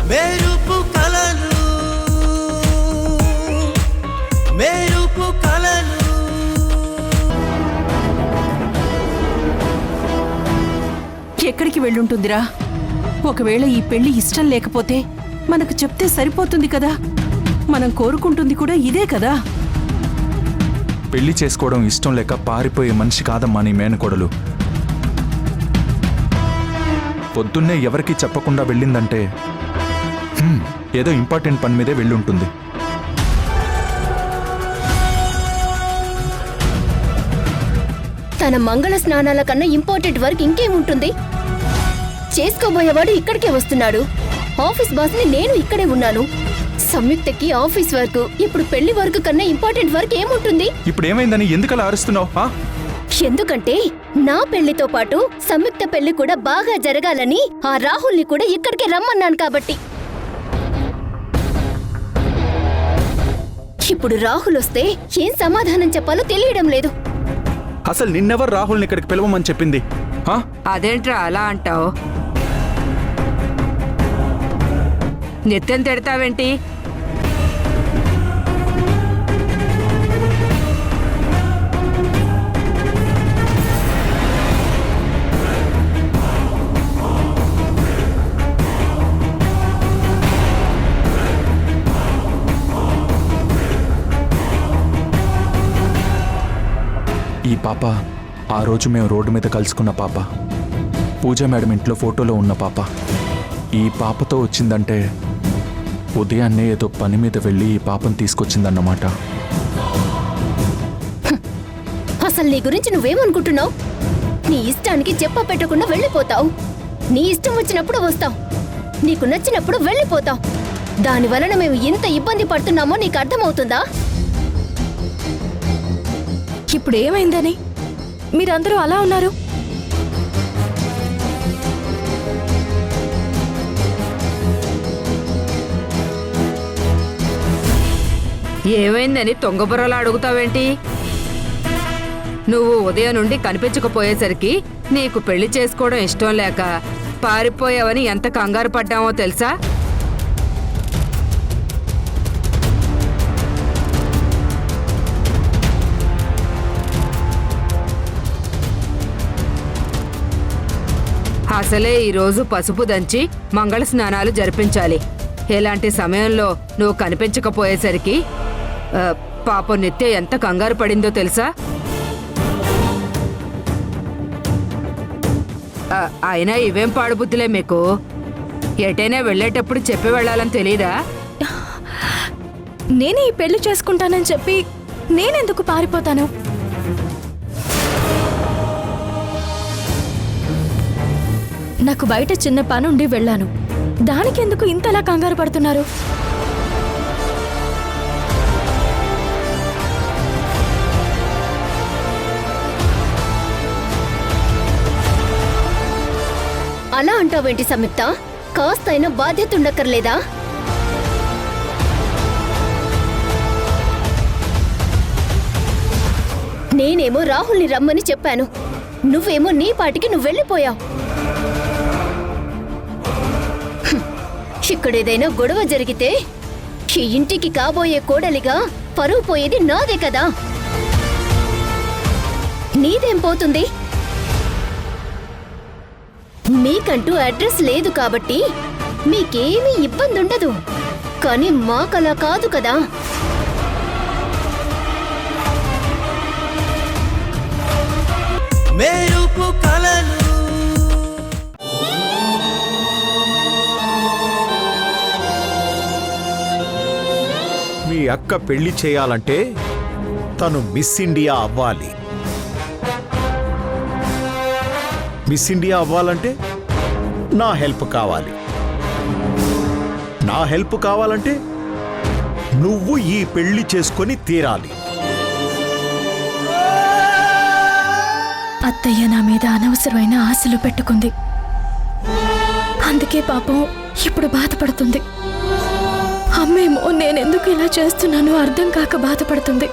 మెరుపు కలలు మెరుపు కలలు. ఎక్కడికి వెళ్ళుంటుందిరా? ఒకవేళ ఈ పెళ్లి ఇష్టం లేకపోతే మనకు చెప్తే సరిపోతుంది కదా. మనం కోరుకుంటుంది కూడా ఇదే కదా. పెళ్లి చేసుకోవడం ఇష్టం లేక పారిపోయే మనిషి కాదమ్మా నీ మేనకోడలు. పొద్దున్నే ఎవరికీ చెప్పకుండా వెళ్ళిందంటే ఏదో ఇంపార్టెంట్ పని మీదే వెళ్ళుంటుంది. తన మంగళ స్నానాల కన్నా ఇంపార్టెంట్ వర్క్ ఇంకేముంటుంది? చేసుకోబోయేవాడు ఇక్కడికే వస్తున్నాడు. ఆఫీస్ బాస్ ని నేను ఇక్కడే ఉన్నాను. సంయుక్తకి ఆఫీస్ వర్క్, ఇప్పుడు పెళ్లి వర్క్ కన్నా ఇంపార్టెంట్ వర్క్ ఏముంటుంది? ఇప్పుడు ఏమైందని ఎందుకలా అరుస్తున్నావు? ఎందుకంటే నా పెళ్లితో పాటు సంయుక్త పెళ్లి కూడా బాగా జరగాలని ఆ రాహుల్ని కూడా ఇక్కడికే రమ్మన్నాను కాబట్టి. ఇప్పుడు రాహుల్ వస్తే ఏం సమాధానం చెప్పాలో తెలియడం లేదు. అసలు నిన్నెవరు రాహుల్ని ఇక్కడికి పిలవమని చెప్పింది? అదేంట్రా అలా అంటావు? నిత్యం తిడతావేంటి? ఈ పాప ఆ రోజు మేము రోడ్డు మీద కలుసుకున్న పాప, పూజ మేడం ఇంట్లో ఫోటోలో ఉన్న పాప. ఈ పాపతో వచ్చిందంటే ఉదయాన్నే ఏదో పని మీద వెళ్ళి ఈ పాపను తీసుకొచ్చిందన్నమాట. అసలు నీ గురించి నువ్వేమనుకుంటున్నావు? నీ ఇష్టానికి చెప్ప పెట్టకుండా వెళ్ళిపోతావు. నీ ఇష్టం వచ్చినప్పుడు వస్తావు, నీకు నచ్చినప్పుడు వెళ్ళిపోతావు. దాని వలన మేము ఇంత ఇబ్బంది పడుతున్నామో నీకు అర్థమవుతుందా? ఇప్పుడు ఏమైందని మీరందరూ అలా ఉన్నారు? ఏమైందని తొంగబుర్రలా అడుగుతావేంటి? నువ్వు ఉదయం నుండి కనిపించకపోయేసరికి నీకు పెళ్లి చేసుకోవడం ఇష్టం లేక పారిపోయావని ఎంత కంగారు పడ్డామో తెలుసా? అసలే ఈరోజు పసుపు దంచి మంగళ స్నానాలు జరిపించాలి. ఇలాంటి సమయంలో నువ్వు కనిపించకపోయేసరికి పాపం నిత్య ఎంత కంగారు పడిందో తెలుసా? అయినా ఇవేం పాడుబుద్దులే మీకు. ఎటైనా వెళ్ళేటప్పుడు చెప్పి వెళ్ళాలని తెలీదా? నేనే ఈ పెళ్లి చేసుకుంటానని చెప్పి నేనెందుకు పారిపోతాను? నాకు బయట చిన్న పనుండి వెళ్ళాను. దానికెందుకు ఇంతలా కంగారు పడుతున్నారు? అలా అంటావేంటి సంయుక్త? కాస్తైనా బాధ్యత ఉండక్కర్లేదా? నేనేమో రాహుల్ని రమ్మని చెప్పాను, నువ్వేమో నీ పాటికి నువ్వు వెళ్ళిపోయావు. ఇక్కడేదైనా గొడవ జరిగితే ఈ ఇంటికి కాబోయే కోడలిగా పరువు పోయేది నాదే కదా. నీదేం పోతుంది? మీకంటూ అడ్రస్ లేదు కాబట్టి మీకేమీ ఇబ్బంది ఉండదు. కానీ మాకలా కాదు కదా. మెరుపు కలలు మీ అక్క పెళ్లి చేయాలంటే తను మిస్ ఇండియా అవ్వాలి. మిస్ ఇండియా అవ్వాలంటే నా హెల్ప్ కావాలి. నా హెల్ప్ కావాలంటే నువ్వు ఈ పెళ్లి చేసుకొని తీరాలి. అత్తయ్య నా మీద అనవసరమైన ఆశలు పెట్టుకుంది. అందుకే పాపం ఇప్పుడు బాధపడుతుంది. అమ్మేమో నేనెందుకు ఇలా చేస్తున్నానో అర్థం కాక బాధపడుతుంది.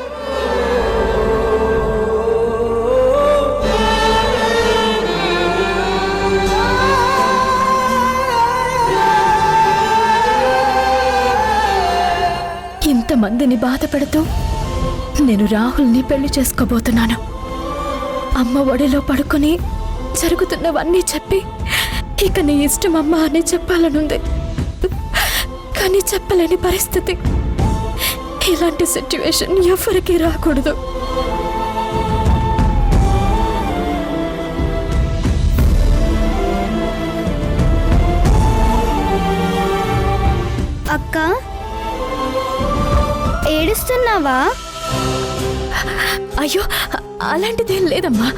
ఇంతమందిని బాధ పెడుతూ నేను రాహుల్ని పెళ్లి చేసుకోబోతున్నాను. అమ్మ ఒడిలో పడుకొని జరుగుతున్నవన్నీ చెప్పి ఇక నీ ఇష్టం అమ్మా అని చెప్పాలనుంది. కానీ చెప్పలేని పరిస్థితి. ఇలాంటి సిచ్యువేషన్ ఎవరికీ రాకూడదు. అక్క, ఏడుస్తున్నావా? అయ్యో, అలాంటిదేం లేదమ్మా.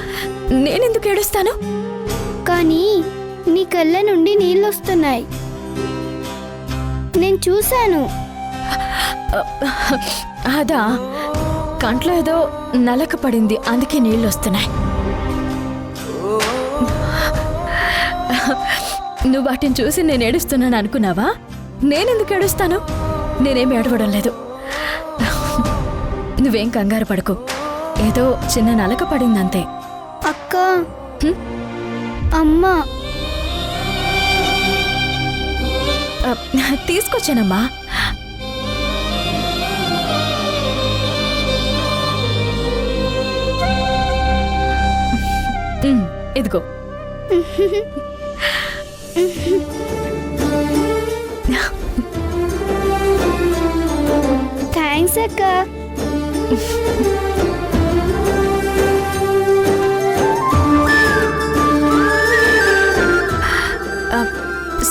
నేనెందుకు ఏడుస్తాను? కానీ నీ కళ్ళ నుండి నీళ్ళొస్తున్నాయి. నేను చూశాను. అదా, కంట్లో ఏదో నలక పడింది, అందుకే నీళ్ళు వస్తున్నాయి. నువ్వు వాటిని చూసి నేను ఏడుస్తున్నాను అనుకున్నావా? నేనెందుకు ఏడుస్తాను? నేనేమి ఏడవడం లేదు. నువ్వేం కంగారు పడకు, ఏదో చిన్న నలక పడిందంతే. అక్క, అమ్మా తీసుకొచ్చానమ్మా. ఇదిగో. థ్యాంక్స్ అక్క.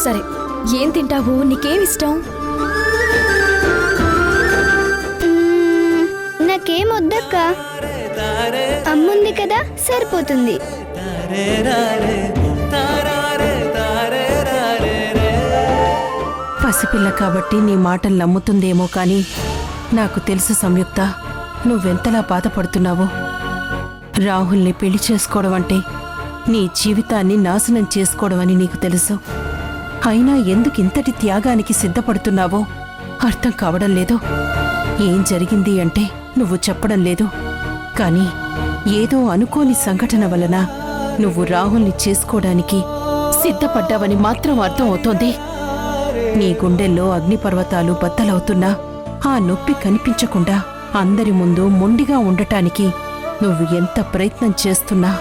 సరే, ఏం తింటావు? నీకేమిష్టం? నాకేం వద్దక్క, అమ్ముంది కదా సరిపోతుంది. పసిపిల్ల కాబట్టి నీ మాటలు నమ్ముతుందేమో కానీ నాకు తెలుసు సంయుక్త, నువ్వెంతలా బాధపడుతున్నావో. రాహుల్ని పెళ్లి చేసుకోవడం అంటే నీ జీవితాన్ని నాశనం చేసుకోవడం అని నీకు తెలుసు. అయినా ఎందుకు ఇంతటి త్యాగానికి సిద్ధపడుతున్నావో అర్థం కావడం లేదు. ఏం జరిగింది అంటే నువ్వు చెప్పడం లేదు, కానీ ఏదో అనుకోని సంఘటన వలన నువ్వు రాహుల్ని చేసుకోవడానికి సిద్ధపడ్డావని మాత్రం అర్థం అవుతోంది. నీ గుండెల్లో అగ్నిపర్వతాలు బద్దలవుతున్నా ఆ నొప్పి కనిపించకుండా అందరి ముందు మొండిగా ఉండటానికి నువ్వు ఎంత ప్రయత్నం చేస్తున్నా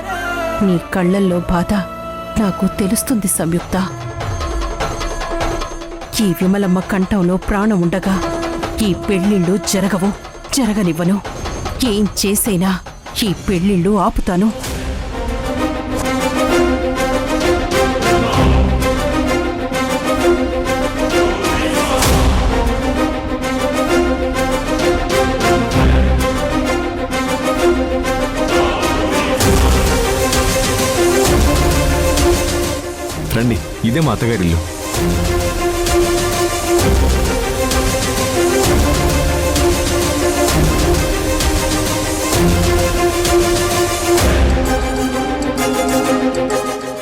నీ కళ్ళల్లో బాధ నాకు తెలుస్తుంది సంయుక్త. ఈ విమలమ్మ కంఠంలో ప్రాణం ఉండగా ఈ పెళ్ళిళ్ళు జరగనివ్వను. ఏం చేసైనా ఈ పెళ్ళిళ్ళు ఆపుతాను. రండి, ఇదే మా అత్తగారిల్లు.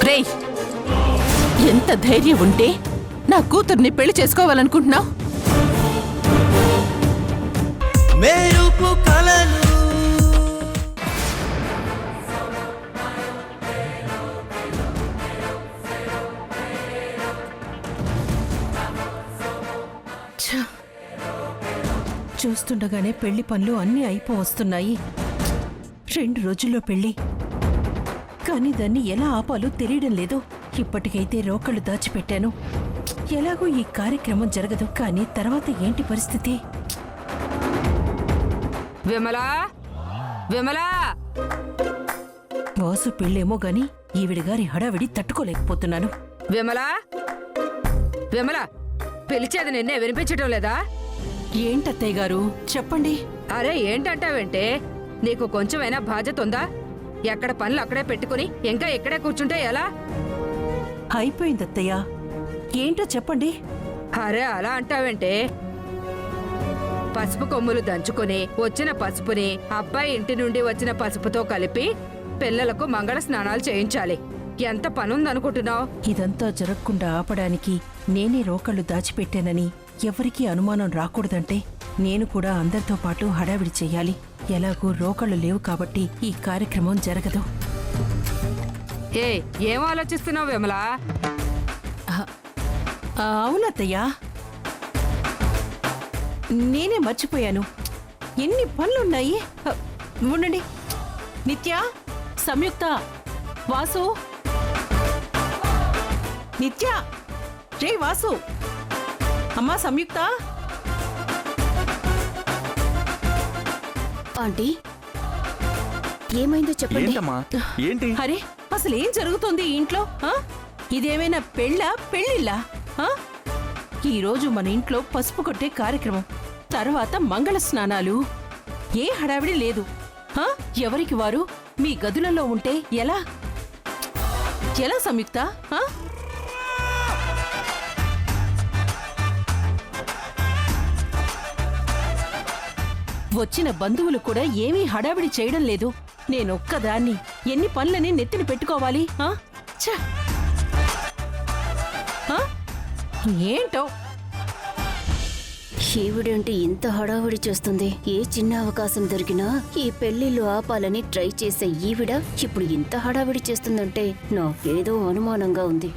రేయ్, ఎంత ధైర్యం ఉంటే నా కూతుర్ని పెళ్లి చేసుకోవాలనుకుంటున్నావు? మెరుపు కలలు చూస్తుండగానే పెళ్లి పనులు అన్నీ అయిపోవస్తున్నాయి. 2 రోజుల్లో పెళ్లి, కానీ దాన్ని ఎలా ఆపాలో తెలియడం లేదు. ఇప్పటికైతే రోకళ్ళు దాచిపెట్టాను. ఎలాగో ఈ కార్యక్రమం జరగదు, కానీ తర్వాత ఏంటి పరిస్థితి? విమలా, విమలా! వాసు పెళ్ళేమో గాని ఈవిడిగారి హడావిడి తట్టుకోలేకపోతున్నాను. విమలా, విమలా! పిలిచేది నిన్నే వినిపించటం లేదా? ఏంటత్తయ్య గారు చెప్పండి. అరే, ఏంటంటావేంటే? నీకు కొంచెమైనా బాధ్యత ఉందా? ఎక్కడ పనులు అక్కడే పెట్టుకుని ఇంకా ఇక్కడే కూర్చుంటే ఎలా? అయిపోయిందత్తయ్య, ఏంటో చెప్పండి. అరే, అలా అంటావేంటే? పసుపు కొమ్ములు దంచుకుని వచ్చిన పసుపుని అబ్బాయి ఇంటి నుండి వచ్చిన పసుపుతో కలిపి పిల్లలకు మంగళ స్నానాలు చేయించాలి. ఎంత పనుందనుకుంటున్నావు? ఇదంతా జరగకుండా ఆపడానికి నేనే రోకళ్ళు దాచిపెట్టానని ఎవరికీ అనుమానం రాకూడదంటే నేను కూడా అందరితో పాటు హడావిడి చెయ్యాలి. ఎలాగూ రోకళ్ళు లేవు కాబట్టి ఈ కార్యక్రమం జరగదు. ఏం ఆలోచిస్తున్నావు విమలా? అవునత్తయ్యా. నేనే మర్చిపోయాను. ఎన్ని పనులున్నాయి. ఉండండి. నిత్య, సంయుక్త, వాసు, నిత్య, రే వాసు, అమ్మా సంయుక్త. ఆంటీ ఏమైందో చెప్పండి. ఏంటమ్మా ఏంటి? అరే అసలు ఏం జరుగుతోంది ఈ ఇంట్లో? ఇదేమైనా పెళ్ళిళ్ళా? ఈరోజు మన ఇంట్లో పసుపు కొట్టే కార్యక్రమం, తర్వాత మంగళ స్నానాలు. ఏ హడావిడి లేదు. ఎవరికి వారు మీ గదులలో ఉంటే ఎలా సంయుక్త? వచ్చిన బంధువులు కూడా ఏమీ హడావిడి చేయడం లేదు. నేనొక్కదాన్ని ఎన్ని పనులని నెత్తిన పెట్టుకోవాలి? ఛ! ఏంటో ఈవిడంటే ఇంత హడావుడి చేస్తుంది. ఏ చిన్న అవకాశం దొరికినా ఈ పెళ్లిళ్ళు ఆపాలని ట్రై చేసే ఈవిడ ఇప్పుడు ఇంత హడావిడి చేస్తుందంటే నాకేదో అనుమానంగా ఉంది.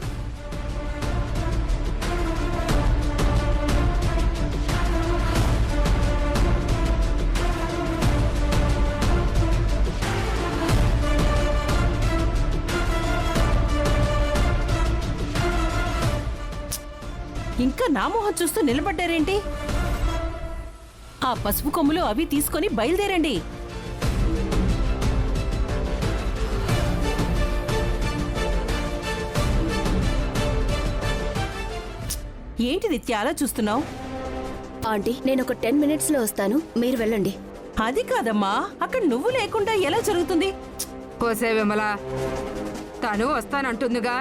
ఇంకా నా మొహం చూస్తూ నిలబడ్డారేంటి? ఆ పసుపు కొమ్ములు అవి తీసుకొని బయలుదేరండి. ఏంటి నిత్య అలా చూస్తున్నావు? ఆంటీ నేనొక 10 minutes లో వస్తాను, మీరు వెళ్ళండి. అది కాదమ్మా, అక్కడ నువ్వు లేకుండా ఎలా జరుగుతుంది? కోసే విమల, తను వస్తానంటుందిగా.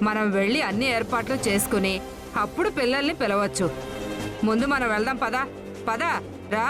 మనం వెళ్ళి అన్ని ఏర్పాట్లు చేసుకుని అప్పుడు పిల్లల్ని పిలవచ్చు. ముందు మనం వెళ్దాం. పదా పదా రా.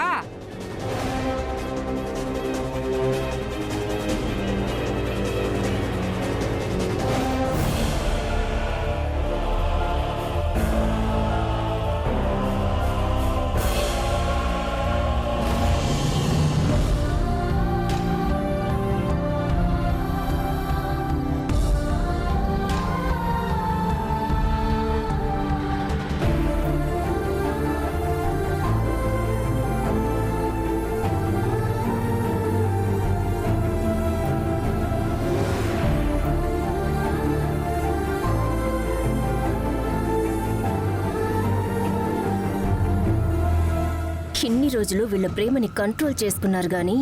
ఇన్ని రోజులు వీళ్ళ ప్రేమని కంట్రోల్ చేసుకున్నారు గాని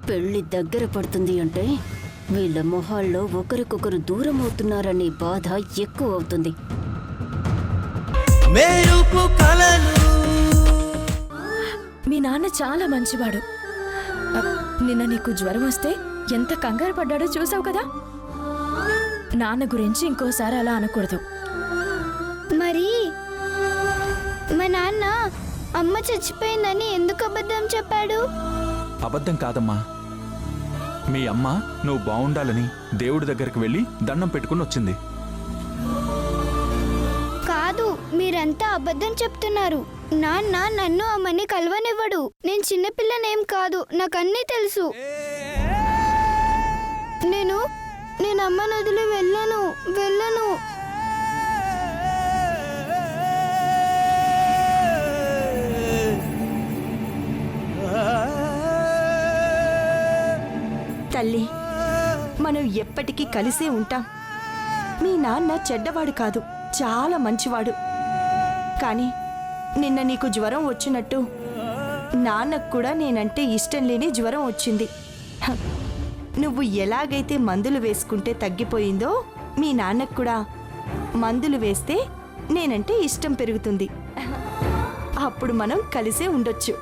పెళ్లి దగ్గర పడుతుంది అంటే వీళ్ళ మొహాల్లో ఒకరికొకరు దూరం అవుతున్నారనే బాధ ఎక్కువ అవుతుంది. మెరుపు కలలు. మీ నాన్న చాలా మంచివాడు. నిన్న నీకు జ్వరం వస్తే ఎంత కంగారు పడ్డాడో చూసావు కదా. నాన్న గురించి ఇంకోసారి అలా అనకూడదు. మరి మా నాన్న అమ్మ చచ్చిపోయిందని ఎందుకు అబద్ధం చెప్పాడు? అబద్ధం కాదమ్మా. మీ అమ్మ నువ్వు బాగుండాలని దేవుడి దగ్గరికి వెళ్ళి దండం పెట్టుకుని వచ్చింది. కాదు, మీరంతా అబద్ధం చెప్తున్నారు. నాన్న నన్ను అమ్మని కలవనివ్వడు. నేను చిన్నపిల్లనేం కాదు, నాకన్నీ తెలుసు. నేను అమ్మను వదిలి వెళ్ళను. తల్లి, మనం ఎప్పటికీ కలిసే ఉంటాం. మీ నాన్న చెడ్డవాడు కాదు, చాలా మంచివాడు. కానీ నిన్న నీకు జ్వరం వచ్చినట్టు నాన్నకు కూడా నేనంటే ఇష్టం లేని జ్వరం వచ్చింది. నువ్వు ఎలాగైతే మందులు వేసుకుంటే తగ్గిపోయిందో మీ నాన్నకు కూడా మందులు వేస్తే నేనంటే ఇష్టం పెరుగుతుంది. అప్పుడు మనం కలిసే ఉండొచ్చు.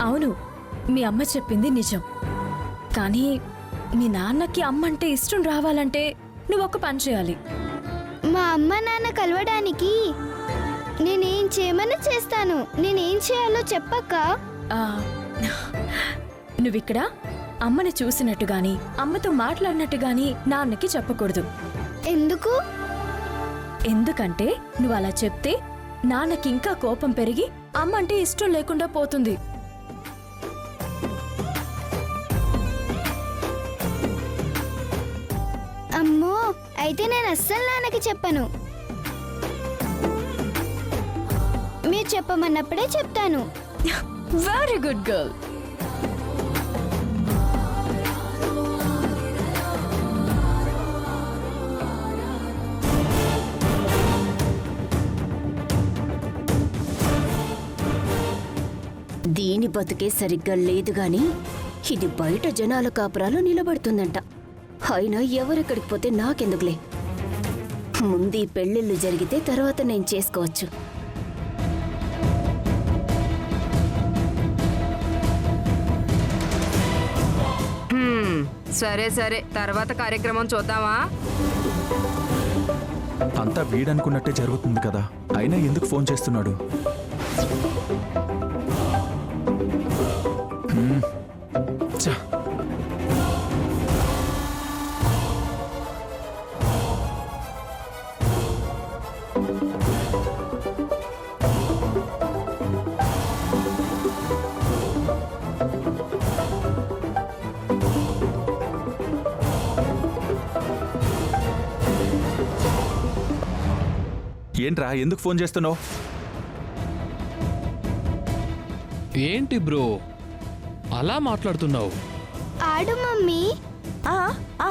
అవును, మీ అమ్మ చెప్పింది నిజం. కానీ మీ నాన్నకి అమ్మంటే ఇష్టం రావాలంటే నువ్వు ఒక పని చేయాలి. మా అమ్మ నాన్న కలవడానికి నేనేం చేయమని చేస్తాను. నేనేం చేయాలో చెప్పక్క. నువ్విక్కడ అమ్మని చూసినట్టు గాని అమ్మతో మాట్లాడినట్టు గాని నాన్నకి చెప్పకూడదు. ఎందుకు? ఎందుకంటే నువ్వు అలా చెప్తే నాన్నకి ఇంకా కోపం పెరిగి అమ్మంటే ఇష్టం లేకుండా పోతుంది. అమ్మో, అయితే నేను అస్సలు నాన్నకి చెప్పను. చెప్పమన్నప్పుడే చెప్తాను. Very good girl. దీని బతుకే సరిగ్గా లేదు గాని ఇది బయట జనాల కాపురాలు నిలబడుతుందంట. అయినా ఎవరెక్కడికి పోతే నాకెందుకులే. ముందు ఈ పెళ్ళిళ్ళు జరిగితే తర్వాత నేను చేసుకోవచ్చు. సరే సరే, తర్వాత కార్యక్రమం చూద్దామా? అంతా వీడనుకున్నట్టే జరుగుతుంది కదా, అయినా ఎందుకు ఫోన్ చేస్తున్నాడు? ఛ! ఏంట్రా, ఎందుకు ఫోన్ చేస్తున్నావు? ఏంటి బ్రో అలా మాట్లాడుతున్నావు? ఆడు మమ్మీ. ఆ, ఆ,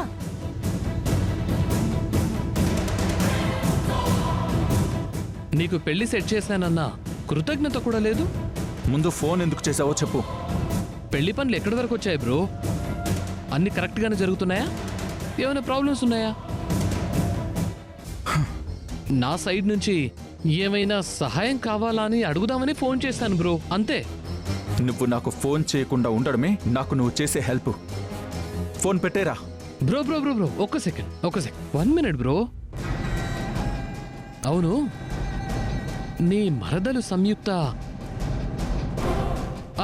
నీకు పెళ్లి సెట్ చేశానన్నా కృతజ్ఞత కూడా లేదు. ముందు ఫోన్ ఎందుకు చేసావో చెప్పు. పెళ్లి పనులు ఎక్కడి వరకు వచ్చాయి బ్రో? అన్ని కరెక్ట్గానే జరుగుతున్నాయా? ఏమైనా ప్రాబ్లమ్స్ ఉన్నాయా? నా సైడ్ నుంచి ఏమైనా సహాయం కావాలా అని అడుగుదామని ఫోన్ చేశాను బ్రో, అంతే. నువ్వు నాకు ఫోన్ చేయకుండా ఉండడమే నాకు నువ్వు చేసే హెల్ప్. ఫోన్ పెట్టేరా. బ్రో బ్రో బ్రో బ్రో ఒక్క సెకండ్ 1 మినిట్ బ్రో. అవును, నీ మరదలు సంయుక్త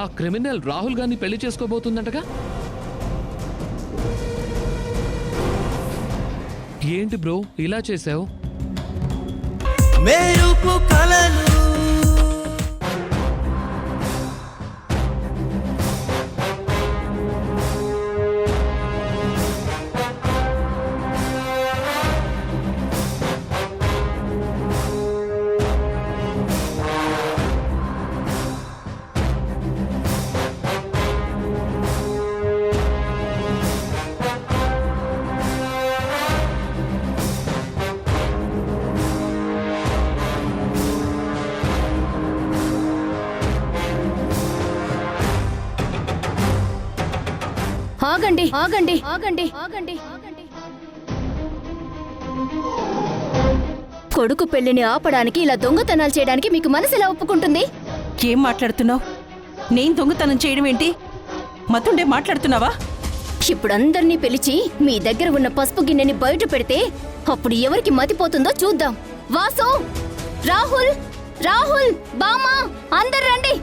ఆ క్రిమినల్ రాహుల్ గారిని పెళ్లి చేసుకోబోతుందంటగా? ఏంటి బ్రో ఇలా చేసావు? మెరుపు కలను ఆగండి ఆగండి ఆగండి ఆగండి. కొడుకు పెళ్లిని ఆపడానికి ఇలా దొంగతనాలు చేయడానికి మీకు మనసు ఎలా ఒప్పుకుంటుంది? ఏం మాట్లాడుతున్నావు? నేను దొంగతనం చేయడం ఏంటి? మతుండే మాట్లాడుతున్నావా? ఇప్పుడందర్నీ పిలిచి మీ దగ్గర ఉన్న పసుపు గిన్నెని బయట పెడితే అప్పుడు ఎవరికి మతిపోతుందో చూద్దాం. వాసు, రాహుల్, రాహుల్, బామా, అందరు రండి.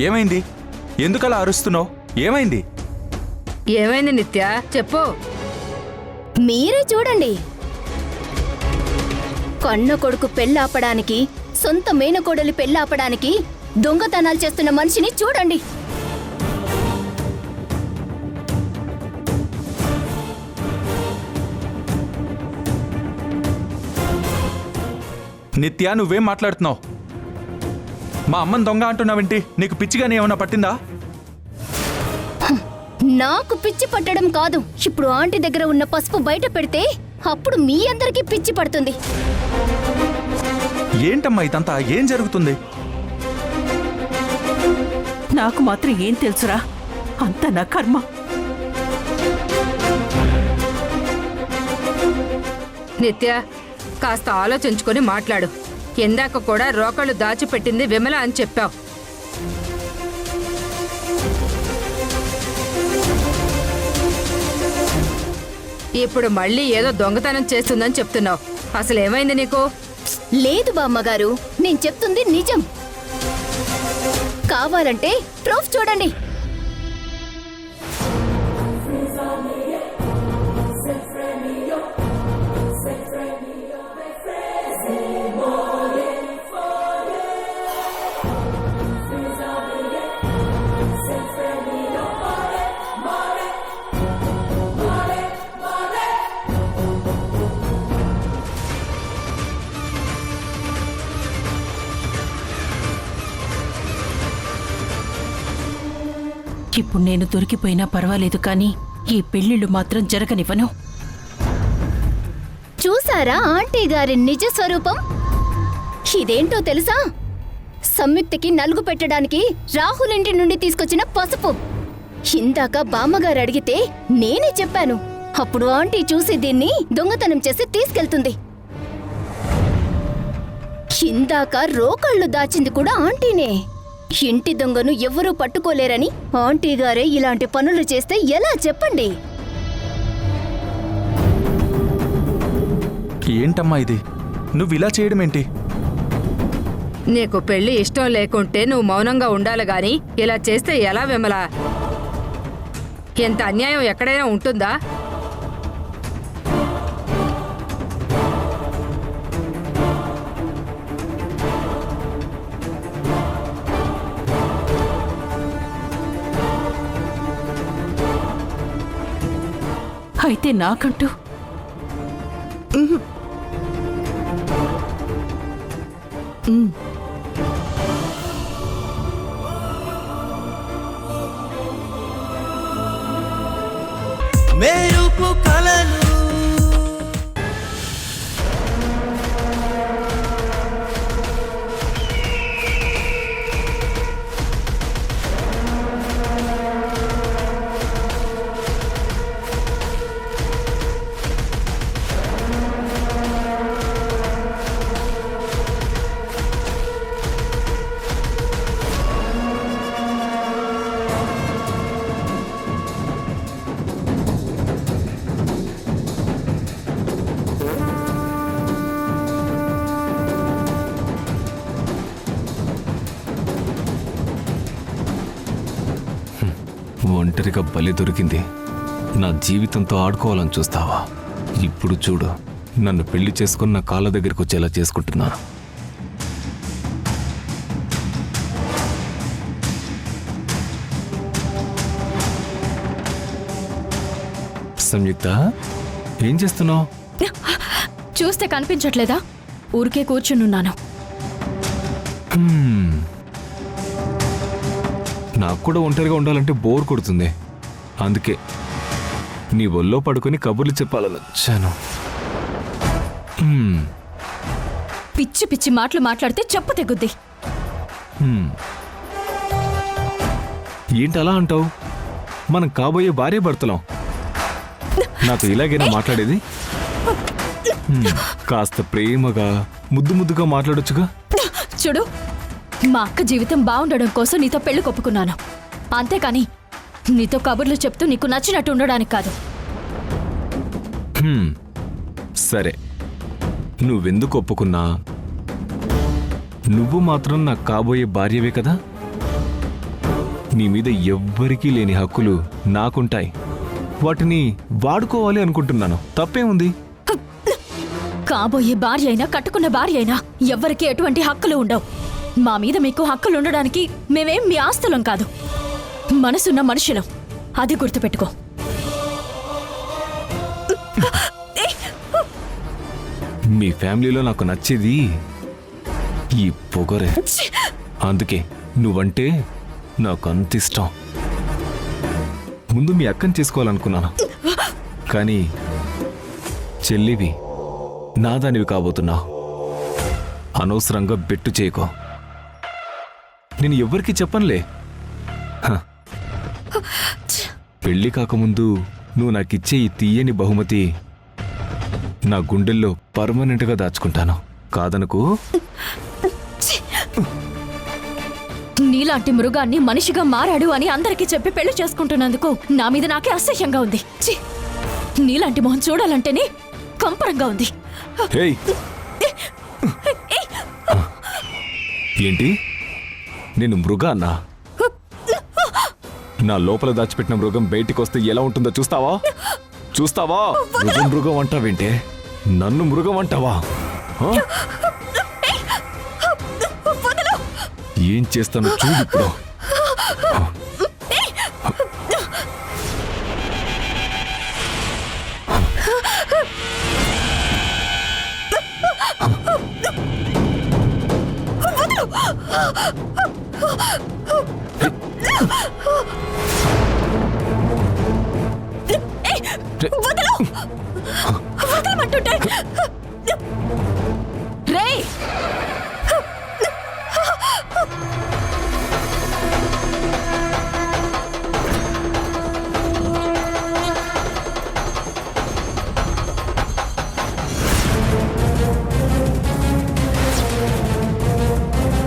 ఏమైంది? ఎందుకలా అరుస్తున్నావు? ఏమైంది? ఏమైంది నిత్య, చెప్పు. మీరే చూడండి. కన్న కొడుకు పెళ్ళాపడానికి, సొంత మేనకోడలి పెళ్ళాపడానికి దొంగతనాలు చేస్తున్న మనిషిని చూడండి. నిత్య, నువ్వేం మాట్లాడుతున్నావు? మా అమ్మని దొంగ అంటున్నావేంటి? నీకు పిచ్చిగానే ఏమన్నా పట్టిందా? నాకు పిచ్చి పట్టడం కాదు, ఇప్పుడు ఆంటీ దగ్గర ఉన్న పసుపు బయట పెడితే అప్పుడు మీ అందరికీ పిచ్చి పడుతుంది. ఏంటమ్మా ఇదంతా? ఏం జరుగుతుంది? నాకు మాత్రం ఏం తెలుసురా? అంత నా కర్మ. నిత్య, కాస్త ఆలోచించుకొని మాట్లాడు. ఇందాక కూడా రోకళ్ళు దాచిపెట్టింది విమల అని చెప్పావు. ఇప్పుడు మళ్ళీ ఏదో దొంగతనం చేస్తుందని చెప్తున్నావు. అసలు ఏమైంది నీకు? లేదు బామ్మగారు, నేను చెప్తుంది నిజం. కావాలంటే ప్రూఫ్ చూడండి. ఇప్పుడు నేను దొరికిపోయినా పర్వాలేదు కానీ ఈ పెళ్లిళ్ళు మాత్రం జరగనివ్వను. చూసారా ఆంటీ గారి నిజ స్వరూపం? ఇదేంటో తెలుసా? సంయుక్తకి నలుగు పెట్టడానికి రాహుల్ ఇంటి నుండి తీసుకొచ్చిన పసుపు. ఇందాక బామ్మగారు అడిగితే నేనే చెప్పాను. అప్పుడు ఆంటీ చూసి దీన్ని దొంగతనం చేసి తీసుకెళ్తుంది. ఇందాక రోకళ్ళు దాచింది కూడా ఆంటీనే. ఇంటి దొంగను ఎవ్వరూ పట్టుకోలేరని ఆంటీ గారే ఇలాంటి పనులు చేస్తే ఎలా చెప్పండి? ఏంటమ్మా ఇది? నువ్వు ఇలా చేయడం ఏంటి? నీకు పెళ్లి ఇష్టం లేకుంటే నువ్వు మౌనంగా ఉండాలి గాని ఇలా చేస్తే ఎలా విమలా? ఎంత అన్యాయం ఎక్కడైనా ఉంటుందా? అయితే నాకంటూ మెరుపు కలను ఒంటరిగా బలి దొరికింది. నా జీవితంతో ఆడుకోవాలని చూస్తావా? ఇప్పుడు చూడు, నన్ను పెళ్లి చేసుకుని నా కాళ్ళ దగ్గరికి వచ్చేలా చేసుకుంటున్నాను. సంయుక్త, ఏం చేస్తున్నావు? చూస్తే కనిపించట్లేదా? ఊరికే కూర్చునున్నాను. నాకు కూడా ఒంటరిగా ఉండాలంటే బోర్ కొడుతుంది. అందుకే నీ ఒళ్ళో పడుకొని కబుర్లు చెప్పాలని వచ్చాను. పిచ్చి పిచ్చి మాటలు మాట్లాడితే చెప్పు తెగుద్ది. ఏంటి అలా అంటావు? మనం కాబోయే భార్య భర్తలం. నాతో ఇలాగైనా మాట్లాడేది? కాస్త ప్రేమగా ముద్దు ముద్దుగా మాట్లాడొచ్చుగా. చూడు, మా అక్క జీవితం బాగుండడం కోసం నీతో పెళ్లి కొప్పుకున్నాను. అంతేకాని నీతో కబుర్లు చెప్తూ నీకు నచ్చినట్టు ఉండడానికి కాదు. సరే, నువ్వెందుకు ఒప్పుకున్నా నువ్వు మాత్రం నాకు కాబోయే భార్యవే కదా. నీ మీద ఎవ్వరికీ లేని హక్కులు నాకుంటాయి. వాటిని వాడుకోవాలి అనుకుంటున్నాను. తప్పేముంది? కాబోయే భార్య అయినా కట్టుకున్న భార్య అయినా ఎవ్వరికీ ఎటువంటి హక్కులు ఉండవు. మా మీద మీకు హక్కులు ఉండడానికి మేమేం మీ ఆస్తులం కాదు, మనసున్న మనుషులం. అది గుర్తుపెట్టుకో. మీ ఫ్యామిలీలో నాకు నచ్చేది ఈ పొగరే. అందుకే నువ్వంటే నాకు అంత ఇష్టం. ముందు మీ అక్కని చేసుకోవాలనుకున్నాను, కానీ చెల్లివి నాదానివి కాబోతున్నావు. అనవసరంగా బెట్టు చేయకో. నేను ఎవ్వరికీ చెప్పనులే. పెళ్లి కాకముందు నువ్వు నాకిచ్చే ఈ తీయని బహుమతి నా గుండెల్లో పర్మనెంట్గా దాచుకుంటాను. కాదనుకు. నీలాంటి మృగాన్ని మనిషిగా మారాడు అని అందరికీ చెప్పి పెళ్లి చేసుకుంటున్నందుకు నా మీద నాకే అసహ్యంగా ఉంది. ఛీ! నీలాంటి మొహం చూడాలంటేనే కంపరంగా ఉంది. ఏంటి? నేను మృగాన్నా? నా లోపల దాచిపెట్టిన మృగం బయటికి వస్తే ఎలా ఉంటుందో చూస్తావా? చూస్తావా? మృగం అంటావేంటే? నన్ను మృగం అంటావా? ఏం చేస్తాను చూడు ఇప్పుడు. రే-